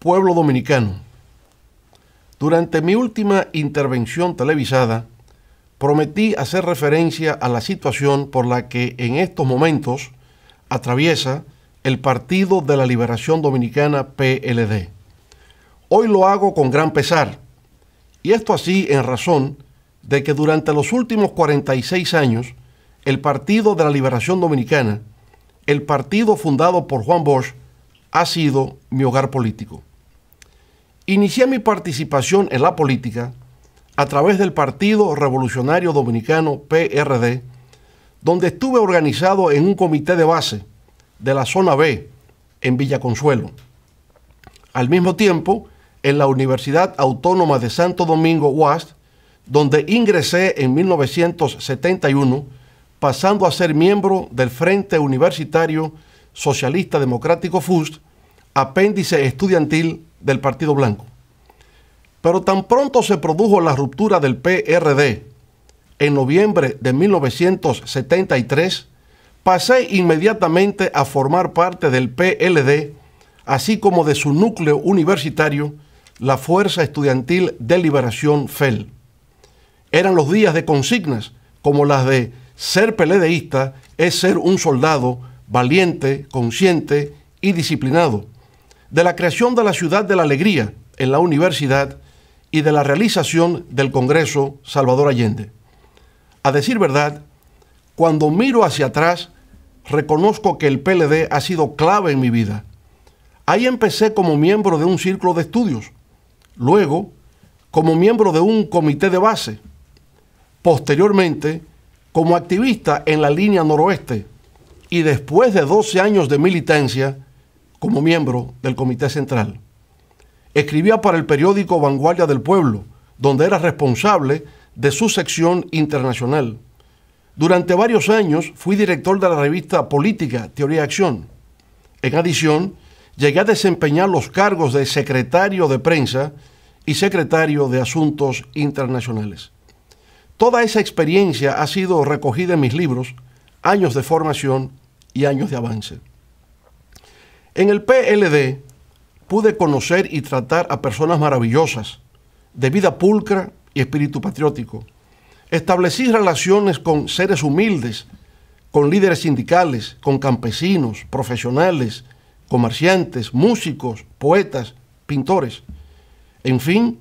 Pueblo dominicano, durante mi última intervención televisada, prometí hacer referencia a la situación por la que en estos momentos atraviesa el Partido de la Liberación Dominicana PLD. Hoy lo hago con gran pesar, y esto así en razón de que durante los últimos 46 años, el Partido de la Liberación Dominicana, el partido fundado por Juan Bosch, ha sido mi hogar político. Inicié mi participación en la política a través del Partido Revolucionario Dominicano PRD, donde estuve organizado en un comité de base de la Zona B, en Villa Consuelo. Al mismo tiempo, en la Universidad Autónoma de Santo Domingo, UAS, donde ingresé en 1971, pasando a ser miembro del Frente Universitario Socialista Democrático FUST, apéndice estudiantil del Partido Blanco. Pero tan pronto se produjo la ruptura del PRD en noviembre de 1973, pasé inmediatamente a formar parte del PLD, así como de su núcleo universitario, la Fuerza Estudiantil de Liberación FEL. Eran los días de consignas como las de ser PLDista es ser un soldado valiente, consciente y disciplinado, de la creación de la Ciudad de la Alegría en la universidad y de la realización del Congreso Salvador Allende. A decir verdad, cuando miro hacia atrás, reconozco que el PLD ha sido clave en mi vida. Ahí empecé como miembro de un círculo de estudios, luego como miembro de un comité de base, posteriormente como activista en la línea noroeste y después de 12 años de militancia como miembro del Comité Central. Escribía para el periódico Vanguardia del Pueblo, donde era responsable de su sección internacional. Durante varios años fui director de la revista política Teoría y Acción. En adición, llegué a desempeñar los cargos de secretario de prensa y secretario de Asuntos Internacionales. Toda esa experiencia ha sido recogida en mis libros, Años de Formación y Años de Avance. En el PLD pude conocer y tratar a personas maravillosas, de vida pulcra y espíritu patriótico. Establecí relaciones con seres humildes, con líderes sindicales, con campesinos, profesionales, comerciantes, músicos, poetas, pintores. En fin,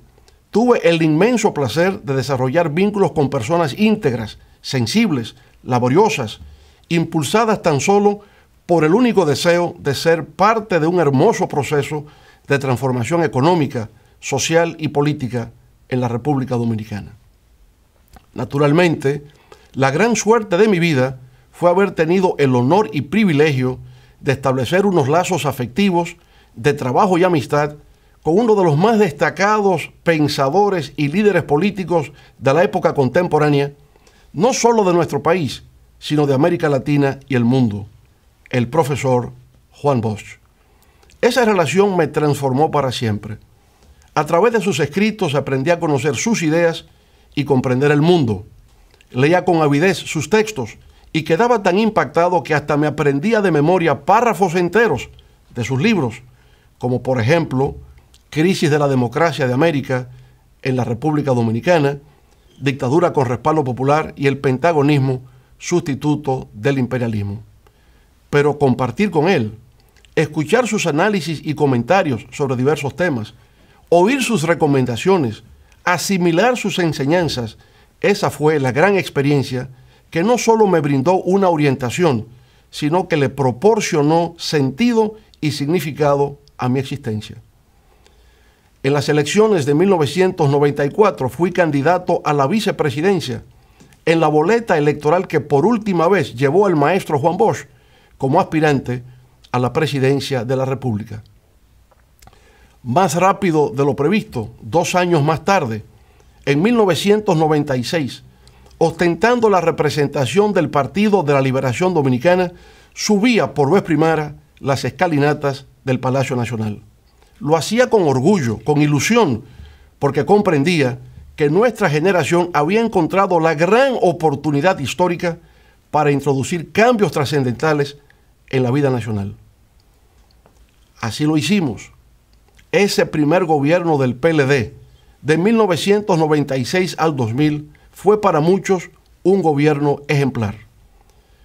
tuve el inmenso placer de desarrollar vínculos con personas íntegras, sensibles, laboriosas, impulsadas tan solo por el único deseo de ser parte de un hermoso proceso de transformación económica, social y política en la República Dominicana. Naturalmente, la gran suerte de mi vida fue haber tenido el honor y privilegio de establecer unos lazos afectivos, de trabajo y amistad con uno de los más destacados pensadores y líderes políticos de la época contemporánea, no solo de nuestro país, sino de América Latina y el mundo, el profesor Juan Bosch. Esa relación me transformó para siempre. A través de sus escritos aprendí a conocer sus ideas y comprender el mundo. Leía con avidez sus textos y quedaba tan impactado que hasta me aprendía de memoria párrafos enteros de sus libros, como por ejemplo Crisis de la Democracia de América en la República Dominicana, Dictadura con respaldo popular y el Pentagonismo, sustituto del imperialismo. Pero compartir con él, escuchar sus análisis y comentarios sobre diversos temas, oír sus recomendaciones, asimilar sus enseñanzas, esa fue la gran experiencia que no solo me brindó una orientación, sino que le proporcionó sentido y significado a mi existencia. En las elecciones de 1994 fui candidato a la vicepresidencia en la boleta electoral que por última vez llevó el maestro Juan Bosch como aspirante a la presidencia de la República. Más rápido de lo previsto, 2 años más tarde, en 1996, ostentando la representación del Partido de la Liberación Dominicana, subía por vez primera las escalinatas del Palacio Nacional. Lo hacía con orgullo, con ilusión, porque comprendía que nuestra generación había encontrado la gran oportunidad histórica para introducir cambios trascendentales en la vida nacional. Así lo hicimos. ese primer gobierno del PLD, de 1996 al 2000, fue para muchos un gobierno ejemplar.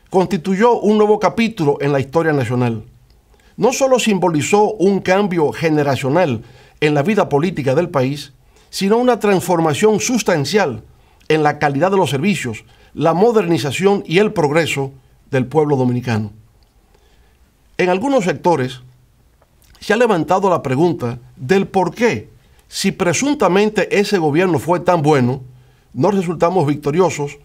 Constituyó un nuevo capítulo en la historia nacional. No solo simbolizó un cambio generacional en la vida política del país, sino una transformación sustancial en la calidad de los servicios, la modernización y el progreso del pueblo dominicano. En algunos sectores se ha levantado la pregunta del por qué, si presuntamente ese gobierno fue tan bueno, no resultamos victoriosos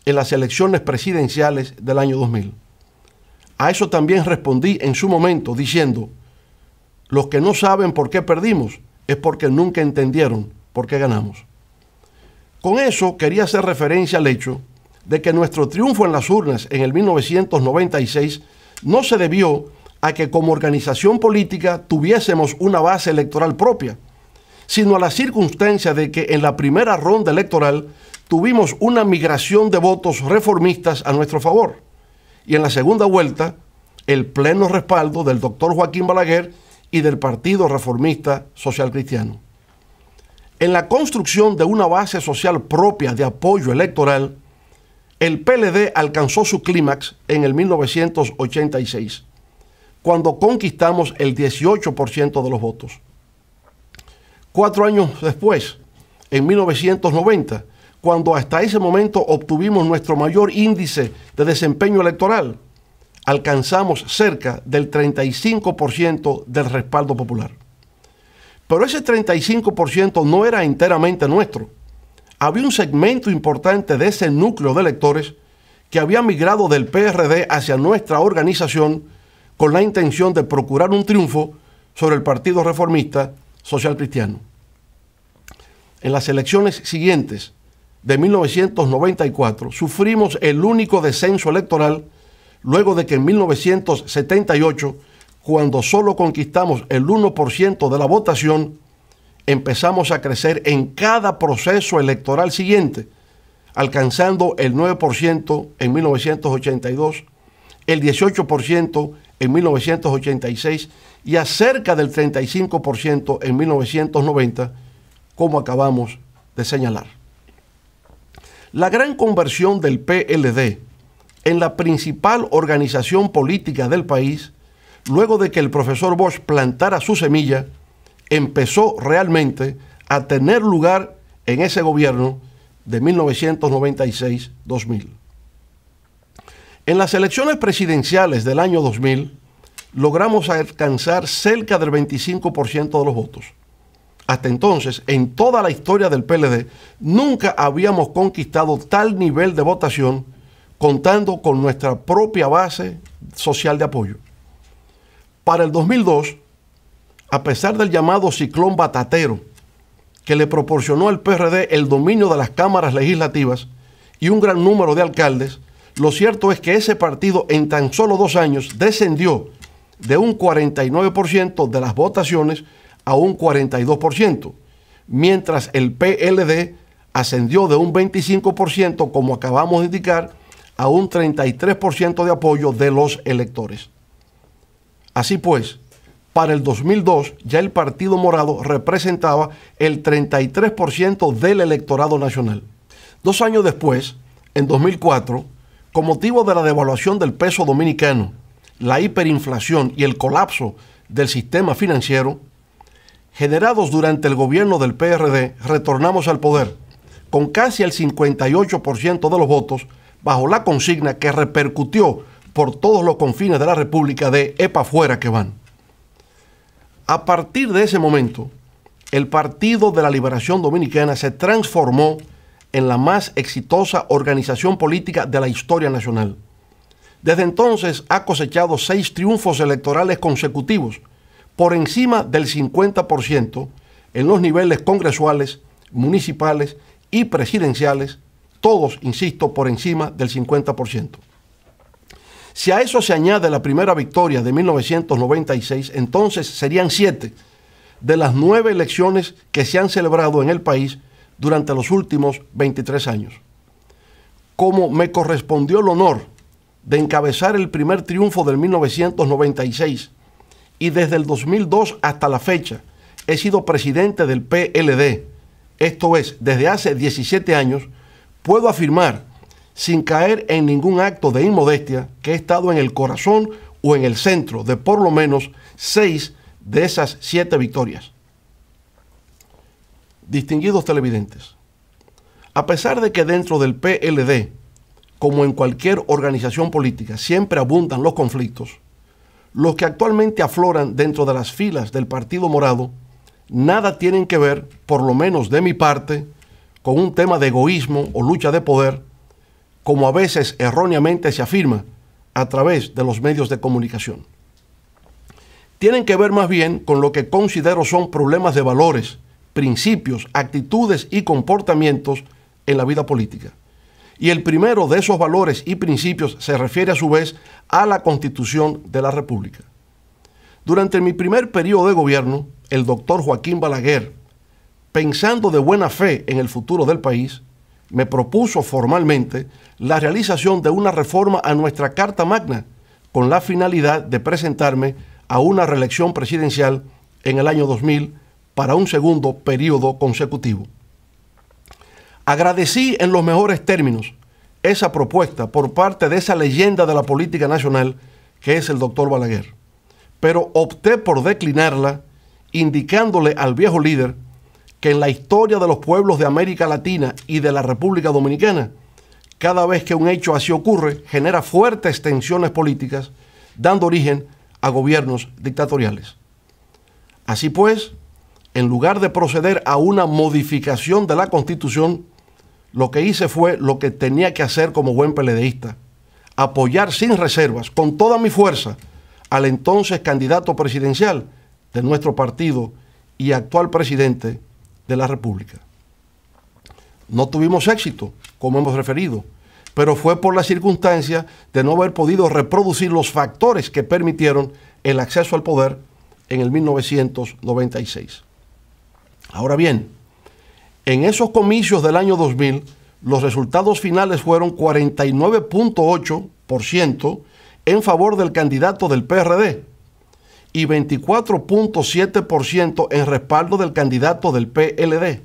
en las elecciones presidenciales del año 2000. A eso también respondí en su momento diciendo, los que no saben por qué perdimos es porque nunca entendieron por qué ganamos. Con eso quería hacer referencia al hecho de que nuestro triunfo en las urnas en el 1996 no se debió a que como organización política tuviésemos una base electoral propia, sino a la circunstancia de que en la primera ronda electoral tuvimos una migración de votos reformistas a nuestro favor, y en la segunda vuelta el pleno respaldo del doctor Joaquín Balaguer y del Partido Reformista Social Cristiano. En la construcción de una base social propia de apoyo electoral, el PLD alcanzó su clímax en el 1986, cuando conquistamos el 18% de los votos. 4 años después, en 1990, cuando hasta ese momento obtuvimos nuestro mayor índice de desempeño electoral, alcanzamos cerca del 35% del respaldo popular. Pero ese 35% no era enteramente nuestro. Había un segmento importante de ese núcleo de electores que había migrado del PRD hacia nuestra organización con la intención de procurar un triunfo sobre el Partido Reformista Social Cristiano. En las elecciones siguientes de 1994 sufrimos el único descenso electoral luego de que en 1978, cuando solo conquistamos el 1% de la votación, empezamos a crecer en cada proceso electoral siguiente, alcanzando el 9% en 1982, el 18% en 1986 y a cerca del 35% en 1990, como acabamos de señalar. La gran conversión del PLD en la principal organización política del país, luego de que el profesor Bosch plantara su semilla, empezó realmente a tener lugar en ese gobierno de 1996-2000. En las elecciones presidenciales del año 2000, logramos alcanzar cerca del 25% de los votos. Hasta entonces, en toda la historia del PLD, nunca habíamos conquistado tal nivel de votación contando con nuestra propia base social de apoyo. Para el 2002, a pesar del llamado ciclón batatero, que le proporcionó al PRD el dominio de las cámaras legislativas y un gran número de alcaldes, lo cierto es que ese partido en tan solo 2 años descendió de un 49% de las votaciones a un 42%, mientras el PLD ascendió de un 25%, como acabamos de indicar, a un 33% de apoyo de los electores. Así pues, para el 2002 ya el Partido Morado representaba el 33% del electorado nacional. 2 años después, en 2004, con motivo de la devaluación del peso dominicano, la hiperinflación y el colapso del sistema financiero, generados durante el gobierno del PRD, retornamos al poder con casi el 58% de los votos bajo la consigna que repercutió por todos los confines de la República de "epa fuera que van". A partir de ese momento, el Partido de la Liberación Dominicana se transformó en la más exitosa organización política de la historia nacional. Desde entonces ha cosechado 6 triunfos electorales consecutivos, por encima del 50% en los niveles congresuales, municipales y presidenciales, todos, insisto, por encima del 50%. Si a eso se añade la primera victoria de 1996, entonces serían 7 de las 9 elecciones que se han celebrado en el país durante los últimos 23 años. Como me correspondió el honor de encabezar el primer triunfo del 1996 y desde el 2002 hasta la fecha, he sido presidente del PLD, esto es, desde hace 17 años, puedo afirmar, sin caer en ningún acto de inmodestia, que he estado en el corazón o en el centro de por lo menos 6 de esas 7 victorias. Distinguidos televidentes, a pesar de que dentro del PLD, como en cualquier organización política, siempre abundan los conflictos, los que actualmente afloran dentro de las filas del Partido Morado nada tienen que ver, por lo menos de mi parte, con un tema de egoísmo o lucha de poder, como a veces erróneamente se afirma a través de los medios de comunicación. Tienen que ver más bien con lo que considero son problemas de valores, principios, actitudes y comportamientos en la vida política. Y el primero de esos valores y principios se refiere a su vez a la Constitución de la República. Durante mi primer periodo de gobierno, el doctor Joaquín Balaguer, pensando de buena fe en el futuro del país, me propuso formalmente la realización de una reforma a nuestra Carta Magna con la finalidad de presentarme a una reelección presidencial en el año 2000 para un segundo periodo consecutivo. Agradecí en los mejores términos esa propuesta por parte de esa leyenda de la política nacional que es el doctor Balaguer, pero opté por declinarla, indicándole al viejo líder que en la historia de los pueblos de América Latina y de la República Dominicana, cada vez que un hecho así ocurre, genera fuertes tensiones políticas, dando origen a gobiernos dictatoriales. Así pues, en lugar de proceder a una modificación de la Constitución, lo que hice fue lo que tenía que hacer como buen peledeísta: apoyar sin reservas, con toda mi fuerza, al entonces candidato presidencial de nuestro partido y actual presidente de la República. No tuvimos éxito, como hemos referido, pero fue por la circunstancia de no haber podido reproducir los factores que permitieron el acceso al poder en el 1996. Ahora bien, en esos comicios del año 2000, los resultados finales fueron 49.8% en favor del candidato del PRD y 24.7% en respaldo del candidato del PLD.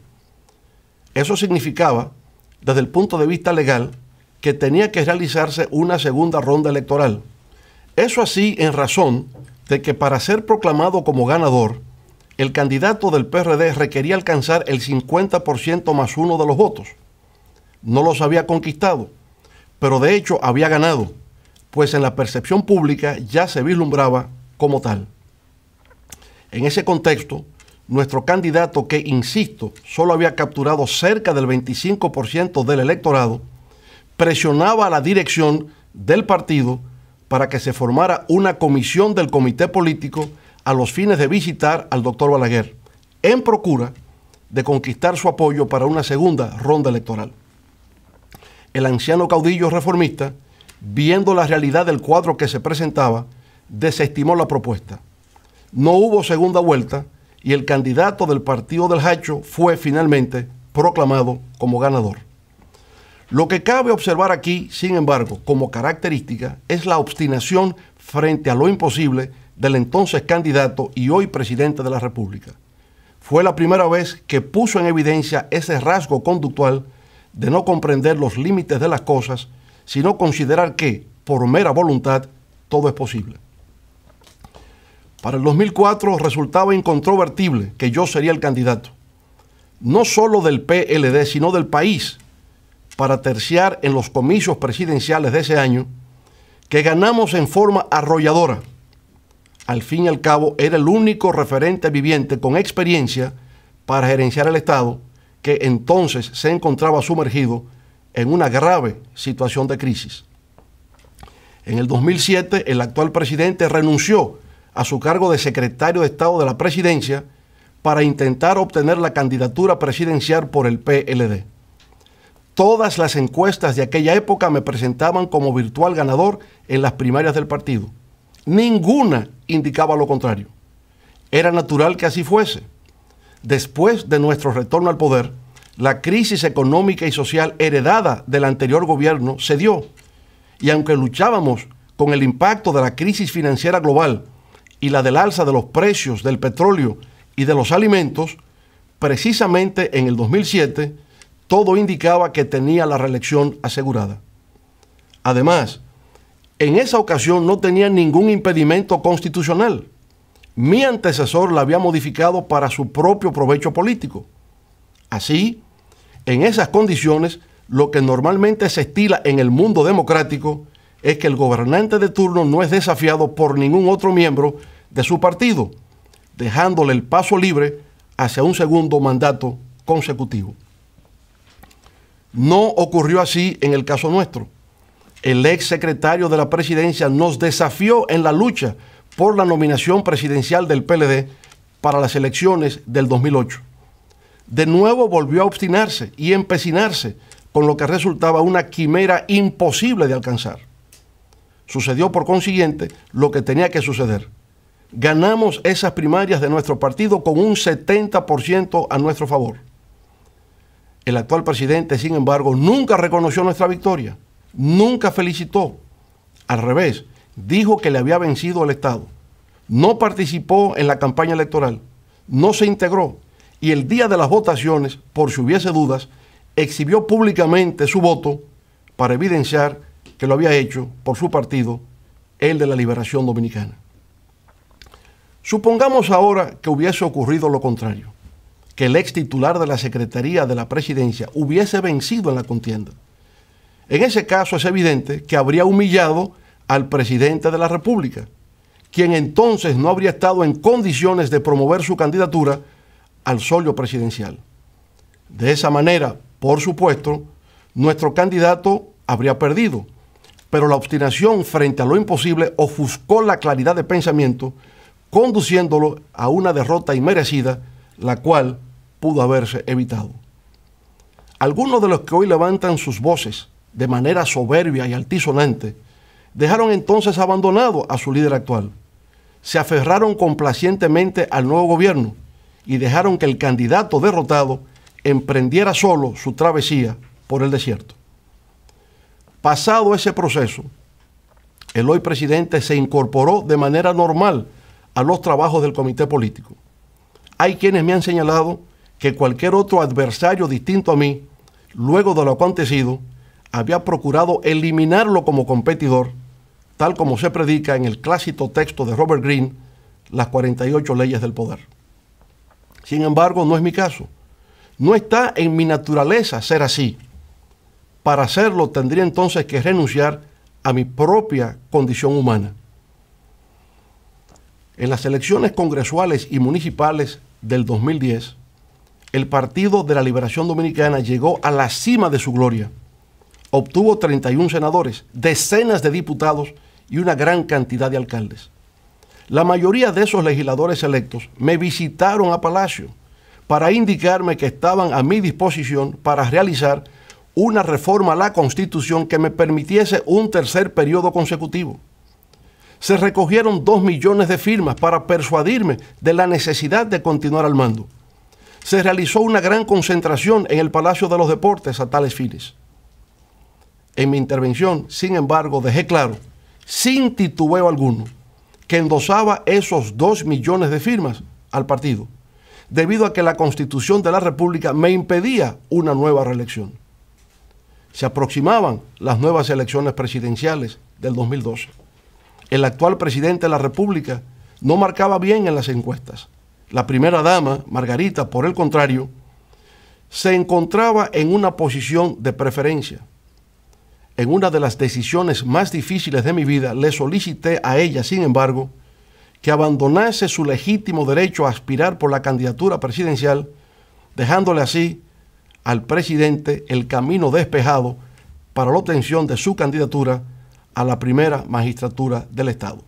Eso significaba, desde el punto de vista legal, que tenía que realizarse una segunda ronda electoral. Eso así en razón de que para ser proclamado como ganador, el candidato del PRD requería alcanzar el 50% más 1 de los votos. No los había conquistado, pero de hecho había ganado, pues en la percepción pública ya se vislumbraba como tal. En ese contexto, nuestro candidato, que, insisto, solo había capturado cerca del 25% del electorado, presionaba a la dirección del partido para que se formara una comisión del comité político a los fines de visitar al doctor Balaguer, en procura de conquistar su apoyo para una segunda ronda electoral. El anciano caudillo reformista, viendo la realidad del cuadro que se presentaba, desestimó la propuesta. No hubo segunda vuelta y el candidato del partido del Hacho fue finalmente proclamado como ganador. Lo que cabe observar aquí, sin embargo, como característica, es la obstinación frente a lo imposible del entonces candidato y hoy presidente de la República. Fue la primera vez que puso en evidencia ese rasgo conductual de no comprender los límites de las cosas, sino considerar que, por mera voluntad, todo es posible. Para el 2004 resultaba incontrovertible que yo sería el candidato, no solo del PLD, sino del país, para terciar en los comicios presidenciales de ese año, que ganamos en forma arrolladora. Al fin y al cabo, era el único referente viviente con experiencia para gerenciar el Estado, que entonces se encontraba sumergido en una grave situación de crisis. En el 2007, el actual presidente renunció a su cargo de secretario de Estado de la Presidencia para intentar obtener la candidatura presidencial por el PLD. Todas las encuestas de aquella época me presentaban como virtual ganador en las primarias del partido. Ninguna indicaba lo contrario. Era natural que así fuese. Después de nuestro retorno al poder, la crisis económica y social heredada del anterior gobierno se dio. Y aunque luchábamos con el impacto de la crisis financiera global y la del alza de los precios del petróleo y de los alimentos, precisamente en el 2007, todo indicaba que tenía la reelección asegurada. Además, en esa ocasión no tenía ningún impedimento constitucional. Mi antecesor la había modificado para su propio provecho político. Así, en esas condiciones, lo que normalmente se estila en el mundo democrático es que el gobernante de turno no es desafiado por ningún otro miembro de su partido, dejándole el paso libre hacia un segundo mandato consecutivo. No ocurrió así en el caso nuestro. El ex secretario de la presidencia nos desafió en la lucha por la nominación presidencial del PLD para las elecciones del 2008. De nuevo volvió a obstinarse y empecinarse, con lo que resultaba una quimera imposible de alcanzar. Sucedió por consiguiente lo que tenía que suceder. Ganamos esas primarias de nuestro partido con un 70% a nuestro favor. El actual presidente, sin embargo, nunca reconoció nuestra victoria, nunca felicitó. Al revés, dijo que le había vencido el Estado. No participó en la campaña electoral, no se integró y el día de las votaciones, por si hubiese dudas, exhibió públicamente su voto para evidenciar que lo había hecho por su partido, el de la Liberación Dominicana. Supongamos ahora que hubiese ocurrido lo contrario, que el ex titular de la Secretaría de la Presidencia hubiese vencido en la contienda. En ese caso es evidente que habría humillado al presidente de la República, quien entonces no habría estado en condiciones de promover su candidatura al solio presidencial. De esa manera, por supuesto, nuestro candidato habría perdido, pero la obstinación frente a lo imposible ofuscó la claridad de pensamiento, conduciéndolo a una derrota inmerecida, la cual pudo haberse evitado. Algunos de los que hoy levantan sus voces de manera soberbia y altisonante dejaron entonces abandonado a su líder actual. Se aferraron complacientemente al nuevo gobierno y dejaron que el candidato derrotado emprendiera solo su travesía por el desierto. Pasado ese proceso, el hoy presidente se incorporó de manera normal a los trabajos del comité político. Hay quienes me han señalado que cualquier otro adversario distinto a mí, luego de lo acontecido, había procurado eliminarlo como competidor, tal como se predica en el clásico texto de Robert Greene, Las 48 leyes del poder. Sin embargo, no es mi caso. No está en mi naturaleza ser así. Para hacerlo tendría entonces que renunciar a mi propia condición humana. En las elecciones congresuales y municipales del 2010, el Partido de la Liberación Dominicana llegó a la cima de su gloria. Obtuvo 31 senadores, decenas de diputados y una gran cantidad de alcaldes. La mayoría de esos legisladores electos me visitaron a Palacio para indicarme que estaban a mi disposición para realizar una reforma a la Constitución que me permitiese un tercer periodo consecutivo. Se recogieron 2 millones de firmas para persuadirme de la necesidad de continuar al mando. Se realizó una gran concentración en el Palacio de los Deportes a tales fines. En mi intervención, sin embargo, dejé claro, sin titubeo alguno, que endosaba esos 2 millones de firmas al partido, debido a que la Constitución de la República me impedía una nueva reelección. Se aproximaban las nuevas elecciones presidenciales del 2012. El actual presidente de la República no marcaba bien en las encuestas. La primera dama, Margarita, por el contrario, se encontraba en una posición de preferencia. En una de las decisiones más difíciles de mi vida, le solicité a ella, sin embargo, que abandonase su legítimo derecho a aspirar por la candidatura presidencial, dejándole así al presidente el camino despejado para la obtención de su candidatura a la primera magistratura del Estado.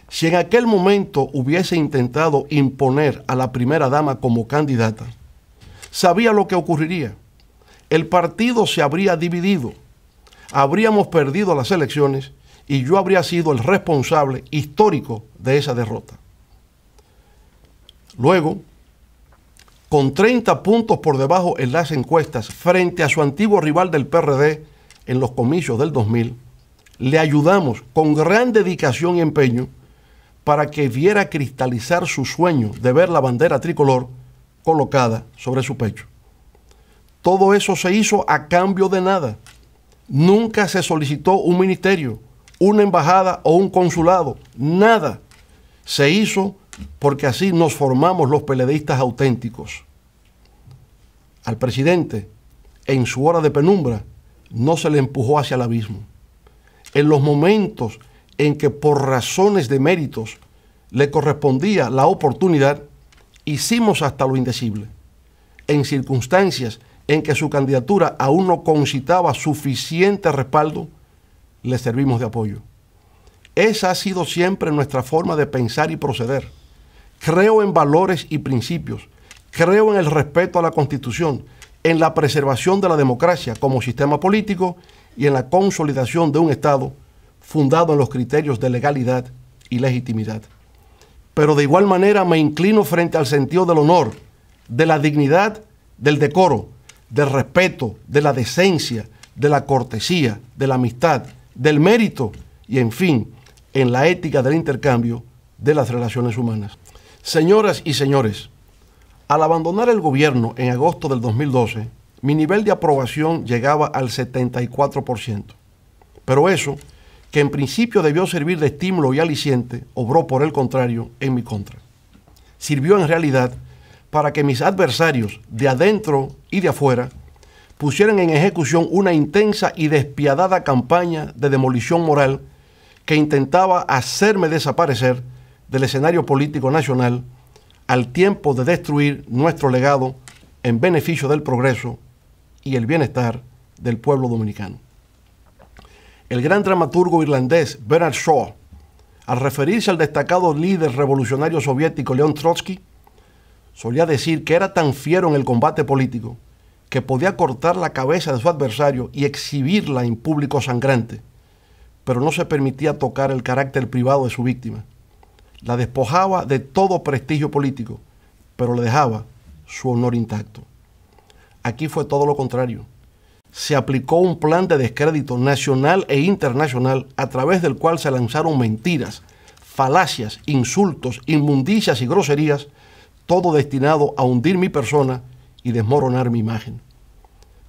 Si en aquel momento hubiese intentado imponer a la primera dama como candidata, sabía lo que ocurriría. El partido se habría dividido, habríamos perdido las elecciones y yo habría sido el responsable histórico de esa derrota. Luego, con 30 puntos por debajo en las encuestas frente a su antiguo rival del PRD en los comicios del 2000, le ayudamos con gran dedicación y empeño para que viera cristalizar su sueño de ver la bandera tricolor colocada sobre su pecho. Todo eso se hizo a cambio de nada. Nunca se solicitó un ministerio, una embajada o un consulado, nada. Se hizo porque así nos formamos los PLDistas auténticos. Al presidente, en su hora de penumbra, no se le empujó hacia el abismo. En los momentos en que por razones de méritos le correspondía la oportunidad, hicimos hasta lo indecible. En circunstancias en que su candidatura aún no concitaba suficiente respaldo, le servimos de apoyo. Esa ha sido siempre nuestra forma de pensar y proceder. Creo en valores y principios. Creo en el respeto a la Constitución, en la preservación de la democracia como sistema político y en la consolidación de un Estado fundado en los criterios de legalidad y legitimidad. Pero de igual manera me inclino frente al sentido del honor, de la dignidad, del decoro, del respeto, de la decencia, de la cortesía, de la amistad, del mérito y, en fin, en la ética del intercambio de las relaciones humanas. Señoras y señores, al abandonar el gobierno en agosto del 2012, mi nivel de aprobación llegaba al 74%. Pero eso, que en principio debió servir de estímulo y aliciente, obró por el contrario en mi contra. Sirvió en realidad para que mis adversarios de adentro y de afuera pusieran en ejecución una intensa y despiadada campaña de demolición moral que intentaba hacerme desaparecer del escenario político nacional al tiempo de destruir nuestro legado en beneficio del progreso y el bienestar del pueblo dominicano. El gran dramaturgo irlandés Bernard Shaw, al referirse al destacado líder revolucionario soviético León Trotsky, solía decir que era tan fiero en el combate político que podía cortar la cabeza de su adversario y exhibirla en público sangrante, pero no se permitía tocar el carácter privado de su víctima. La despojaba de todo prestigio político, pero le dejaba su honor intacto. Aquí fue todo lo contrario. Se aplicó un plan de descrédito nacional e internacional a través del cual se lanzaron mentiras, falacias, insultos, inmundicias y groserías, todo destinado a hundir mi persona y desmoronar mi imagen.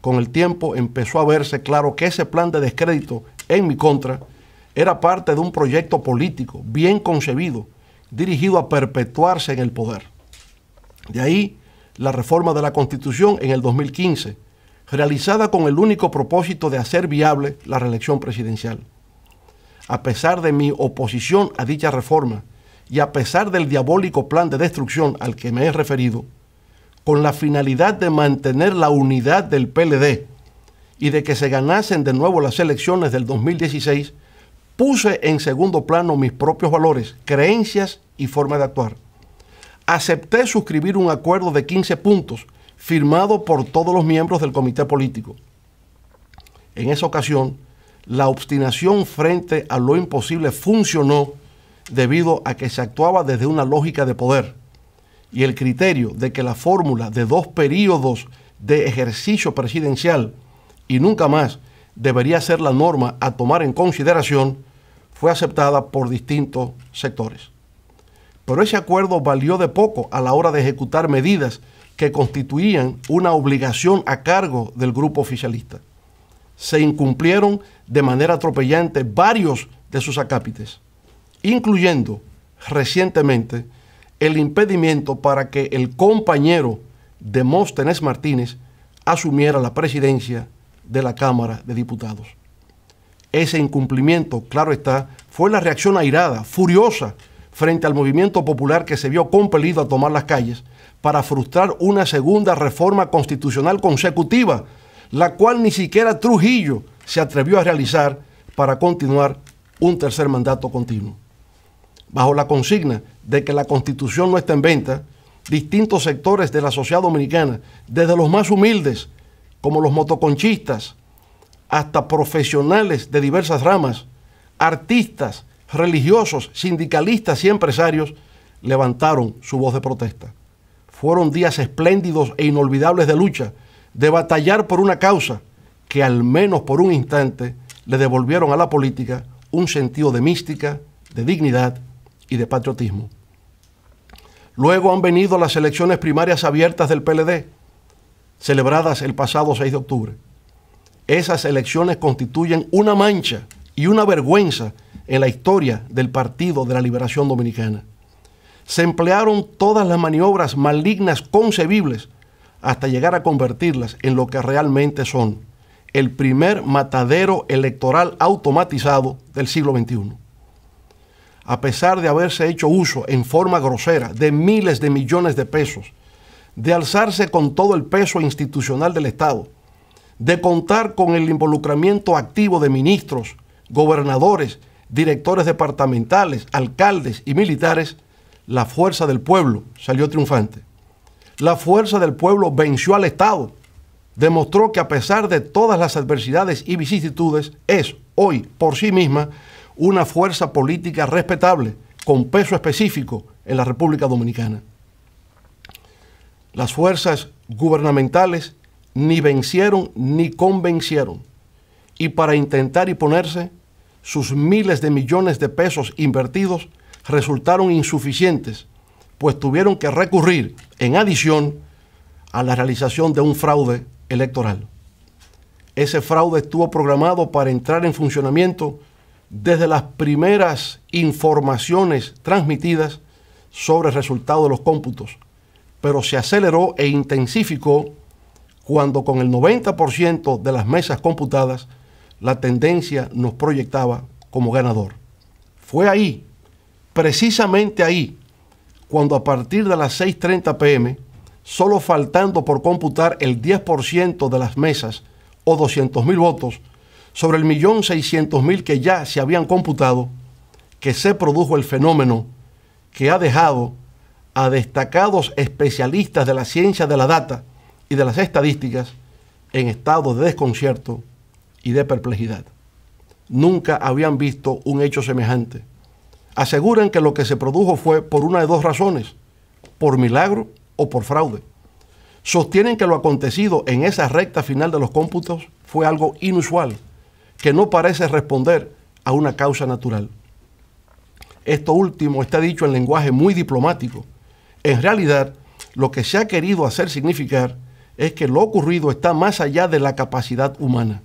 Con el tiempo empezó a verse claro que ese plan de descrédito en mi contra era parte de un proyecto político bien concebido, dirigido a perpetuarse en el poder. De ahí la reforma de la Constitución en el 2015, realizada con el único propósito de hacer viable la reelección presidencial. A pesar de mi oposición a dicha reforma y a pesar del diabólico plan de destrucción al que me he referido, con la finalidad de mantener la unidad del PLD y de que se ganasen de nuevo las elecciones del 2016, puse en segundo plano mis propios valores, creencias y forma de actuar. Acepté suscribir un acuerdo de 15 puntos firmado por todos los miembros del comité político. En esa ocasión, la obstinación frente a lo imposible funcionó debido a que se actuaba desde una lógica de poder y el criterio de que la fórmula de 2 periodos de ejercicio presidencial y nunca más debería ser la norma a tomar en consideración fue aceptada por distintos sectores. Pero ese acuerdo valió de poco a la hora de ejecutar medidas que constituían una obligación a cargo del grupo oficialista. Se incumplieron de manera atropellante varios de sus acápites, incluyendo recientemente el impedimento para que el compañero Demóstenes Martínez asumiera la presidencia de la Cámara de Diputados. Ese incumplimiento, claro está, fue la reacción airada, furiosa, frente al movimiento popular que se vio compelido a tomar las calles para frustrar una segunda reforma constitucional consecutiva, la cual ni siquiera Trujillo se atrevió a realizar para continuar un tercer mandato continuo. Bajo la consigna de que la Constitución no está en venta, distintos sectores de la sociedad dominicana, desde los más humildes, como los motoconchistas, hasta profesionales de diversas ramas, artistas, religiosos, sindicalistas y empresarios, levantaron su voz de protesta. Fueron días espléndidos e inolvidables de lucha, de batallar por una causa que al menos por un instante le devolvieron a la política un sentido de mística, de dignidad y de patriotismo. Luego han venido las elecciones primarias abiertas del PLD, celebradas el pasado 6 de octubre. Esas elecciones constituyen una mancha y una vergüenza en la historia del Partido de la Liberación Dominicana. Se emplearon todas las maniobras malignas concebibles hasta llegar a convertirlas en lo que realmente son: el primer matadero electoral automatizado del siglo XXI. A pesar de haberse hecho uso en forma grosera de miles de millones de pesos, de alzarse con todo el peso institucional del Estado, de contar con el involucramiento activo de ministros, gobernadores, directores departamentales, alcaldes y militares, la fuerza del pueblo salió triunfante. La fuerza del pueblo venció al Estado, demostró que a pesar de todas las adversidades y vicisitudes, es hoy por sí misma una fuerza política respetable, con peso específico en la República Dominicana. Las fuerzas gubernamentales ni vencieron ni convencieron, y para intentar imponerse, sus miles de millones de pesos invertidos resultaron insuficientes, pues tuvieron que recurrir, en adición, a la realización de un fraude electoral. Ese fraude estuvo programado para entrar en funcionamiento desde las primeras informaciones transmitidas sobre el resultado de los cómputos, pero se aceleró e intensificó cuando con el 90% de las mesas computadas la tendencia nos proyectaba como ganador. Fue ahí, precisamente ahí, cuando a partir de las 6:30 p.m., solo faltando por computar el 10% de las mesas o 200.000 votos sobre el 1.600.000 que ya se habían computado, que se produjo el fenómeno que ha dejado a destacados especialistas de la ciencia de la data y de las estadísticas en estado de desconcierto y de perplejidad. Nunca habían visto un hecho semejante. Aseguran que lo que se produjo fue por una de dos razones: por milagro o por fraude. Sostienen que lo acontecido en esa recta final de los cómputos fue algo inusual, que no parece responder a una causa natural. Esto último está dicho en lenguaje muy diplomático. En realidad, lo que se ha querido hacer significar es que lo ocurrido está más allá de la capacidad humana.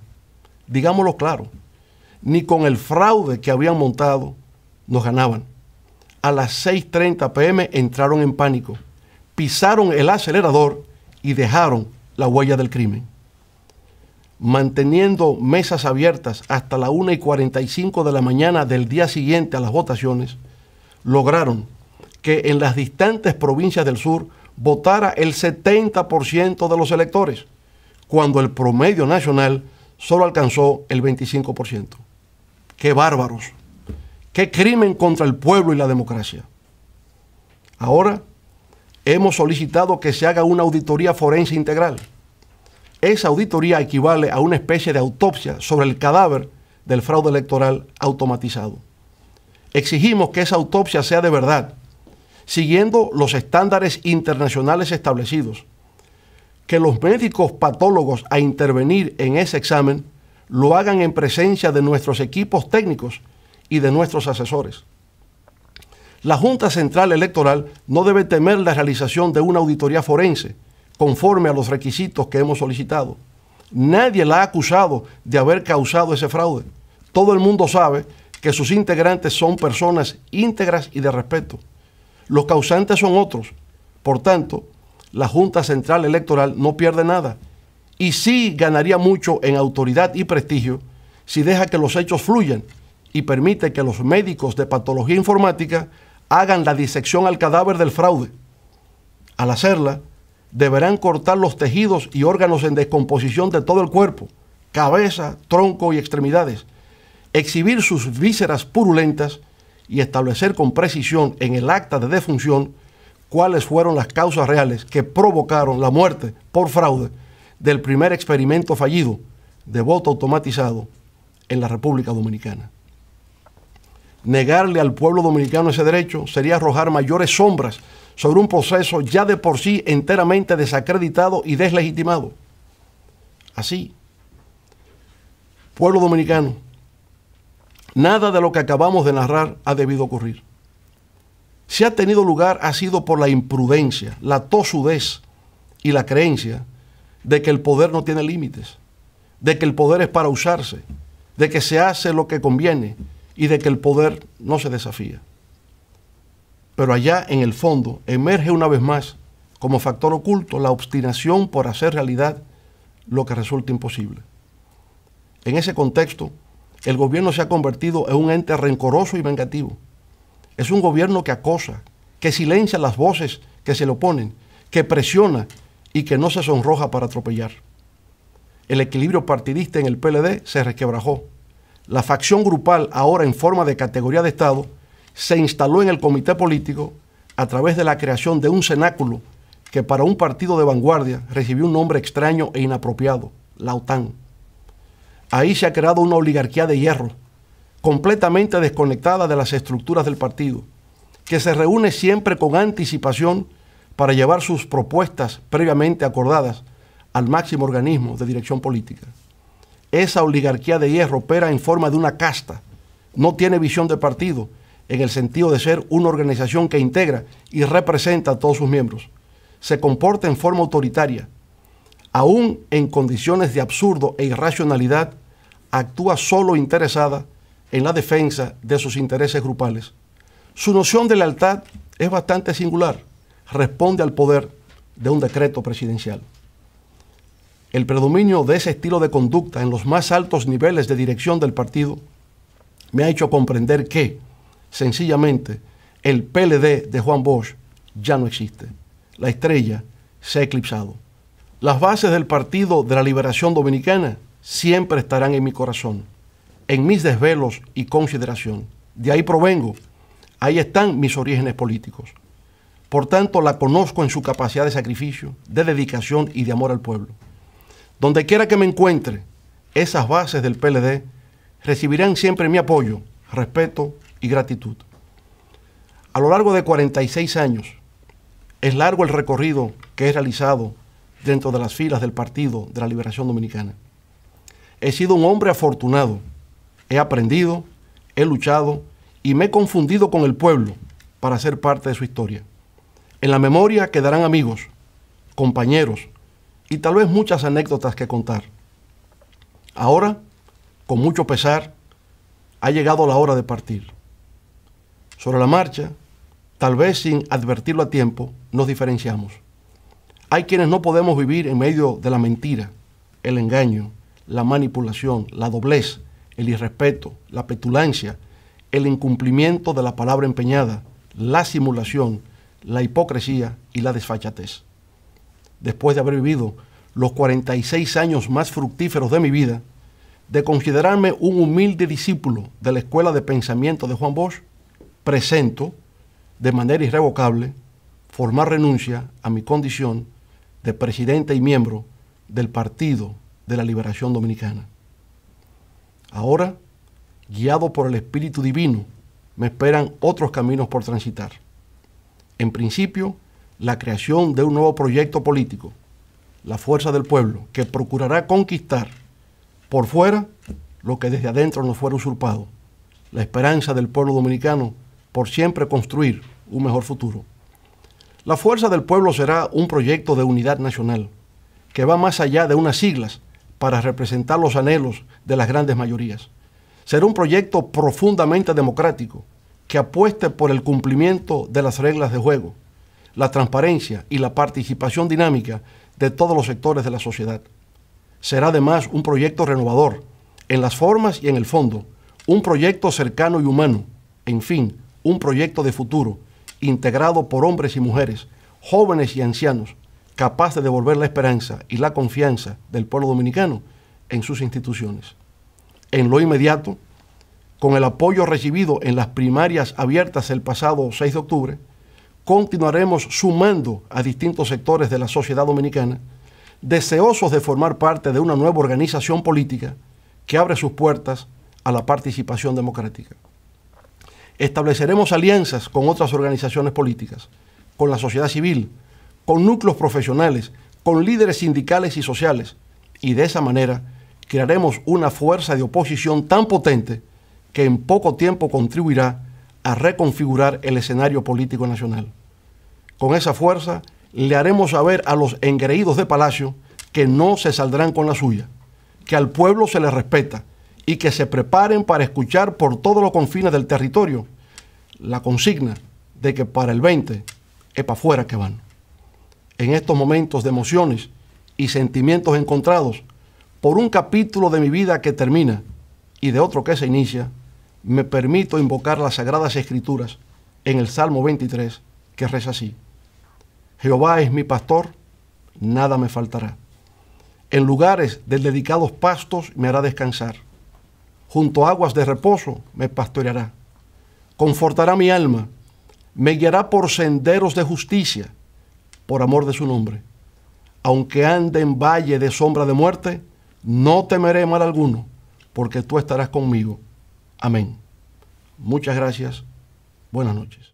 Digámoslo claro, ni con el fraude que habían montado nos ganaban. A las 6:30 p.m. entraron en pánico, pisaron el acelerador y dejaron la huella del crimen. Manteniendo mesas abiertas hasta la 1:45 de la mañana del día siguiente a las votaciones, lograron que en las distantes provincias del sur votara el 70% de los electores, cuando el promedio nacional solo alcanzó el 25%. ¡Qué bárbaros! ¡Qué crimen contra el pueblo y la democracia! Ahora hemos solicitado que se haga una auditoría forense integral. Esa auditoría equivale a una especie de autopsia sobre el cadáver del fraude electoral automatizado. Exigimos que esa autopsia sea de verdad, siguiendo los estándares internacionales establecidos. Que los médicos patólogos a intervenir en ese examen lo hagan en presencia de nuestros equipos técnicos y de nuestros asesores. La Junta Central Electoral no debe temer la realización de una auditoría forense, conforme a los requisitos que hemos solicitado. Nadie la ha acusado de haber causado ese fraude. Todo el mundo sabe que sus integrantes son personas íntegras y de respeto. Los causantes son otros. Por tanto, la Junta Central Electoral no pierde nada y sí ganaría mucho en autoridad y prestigio si deja que los hechos fluyan y permite que los médicos de patología informática hagan la disección al cadáver del fraude. Al hacerla, deberán cortar los tejidos y órganos en descomposición de todo el cuerpo, cabeza, tronco y extremidades, exhibir sus vísceras purulentas y establecer con precisión en el acta de defunción cuáles fueron las causas reales que provocaron la muerte por fraude del primer experimento fallido de voto automatizado en la República Dominicana. Negarle al pueblo dominicano ese derecho sería arrojar mayores sombras sobre un proceso ya de por sí enteramente desacreditado y deslegitimado. Así, pueblo dominicano, nada de lo que acabamos de narrar ha debido ocurrir. si ha tenido lugar ha sido por la imprudencia, la tosudez y la creencia de que el poder no tiene límites, de que el poder es para usarse, de que se hace lo que conviene y de que el poder no se desafía. Pero allá en el fondo emerge una vez más como factor oculto la obstinación por hacer realidad lo que resulta imposible. En ese contexto, el gobierno se ha convertido en un ente rencoroso y vengativo. Es un gobierno que acosa, que silencia las voces que se le oponen, que presiona y que no se sonroja para atropellar. El equilibrio partidista en el PLD se resquebrajó. La facción grupal, ahora en forma de categoría de Estado, se instaló en el comité político a través de la creación de un cenáculo que para un partido de vanguardia recibió un nombre extraño e inapropiado, la OTAN. Ahí se ha creado una oligarquía de hierro, completamente desconectada de las estructuras del partido, que se reúne siempre con anticipación para llevar sus propuestas previamente acordadas al máximo organismo de dirección política. Esa oligarquía de hierro opera en forma de una casta, no tiene visión de partido, en el sentido de ser una organización que integra y representa a todos sus miembros. Se comporta en forma autoritaria. Aún en condiciones de absurdo e irracionalidad, actúa solo interesada en la defensa de sus intereses grupales. Su noción de lealtad es bastante singular. Responde al poder de un decreto presidencial. El predominio de ese estilo de conducta en los más altos niveles de dirección del partido me ha hecho comprender que, sencillamente, el PLD de Juan Bosch ya no existe. La estrella se ha eclipsado. Las bases del Partido de la Liberación Dominicana siempre estarán en mi corazón, en mis desvelos y consideración. De ahí provengo, ahí están mis orígenes políticos. Por tanto, la conozco en su capacidad de sacrificio, de dedicación y de amor al pueblo. Donde quiera que me encuentre, esas bases del PLD recibirán siempre mi apoyo, respeto y gratitud. A lo largo de 46 años, es largo el recorrido que he realizado dentro de las filas del Partido de la Liberación Dominicana. He sido un hombre afortunado, he aprendido, he luchado y me he confundido con el pueblo para ser parte de su historia. En la memoria quedarán amigos, compañeros y tal vez muchas anécdotas que contar. Ahora, con mucho pesar, ha llegado la hora de partir. Sobre la marcha, tal vez sin advertirlo a tiempo, nos diferenciamos. Hay quienes no podemos vivir en medio de la mentira, el engaño, la manipulación, la doblez, el irrespeto, la petulancia, el incumplimiento de la palabra empeñada, la simulación, la hipocresía y la desfachatez. Después de haber vivido los 46 años más fructíferos de mi vida, de considerarme un humilde discípulo de la escuela de pensamiento de Juan Bosch, presento de manera irrevocable formar renuncia a mi condición de presidente y miembro del Partido de la Liberación Dominicana. Ahora, guiado por el Espíritu Divino, me esperan otros caminos por transitar. En principio, la creación de un nuevo proyecto político, la fuerza del pueblo, que procurará conquistar por fuera lo que desde adentro nos fuera usurpado, la esperanza del pueblo dominicano por siempre construir un mejor futuro. La fuerza del pueblo será un proyecto de unidad nacional que va más allá de unas siglas para representar los anhelos de las grandes mayorías. Será un proyecto profundamente democrático que apueste por el cumplimiento de las reglas de juego, la transparencia y la participación dinámica de todos los sectores de la sociedad. Será además un proyecto renovador en las formas y en el fondo, un proyecto cercano y humano, en fin, un proyecto de futuro, integrado por hombres y mujeres, jóvenes y ancianos, capaz de devolver la esperanza y la confianza del pueblo dominicano en sus instituciones. En lo inmediato, con el apoyo recibido en las primarias abiertas el pasado 6 de octubre, continuaremos sumando a distintos sectores de la sociedad dominicana, deseosos de formar parte de una nueva organización política que abre sus puertas a la participación democrática. Estableceremos alianzas con otras organizaciones políticas, con la sociedad civil, con núcleos profesionales, con líderes sindicales y sociales, y de esa manera crearemos una fuerza de oposición tan potente que en poco tiempo contribuirá a reconfigurar el escenario político nacional. Con esa fuerza le haremos saber a los engreídos de Palacio que no se saldrán con la suya, que al pueblo se le respeta y que se preparen para escuchar por todos los confines del territorio la consigna de que para el 20 es para afuera que van. En estos momentos de emociones y sentimientos encontrados, por un capítulo de mi vida que termina y de otro que se inicia, me permito invocar las Sagradas Escrituras en el Salmo 23, que reza así: Jehová es mi pastor, nada me faltará. En lugares de dedicados pastos me hará descansar. Junto a aguas de reposo me pastoreará. Confortará mi alma, me guiará por senderos de justicia, por amor de su nombre. Aunque ande en valle de sombra de muerte, no temeré mal alguno, porque tú estarás conmigo. Amén. Muchas gracias. Buenas noches.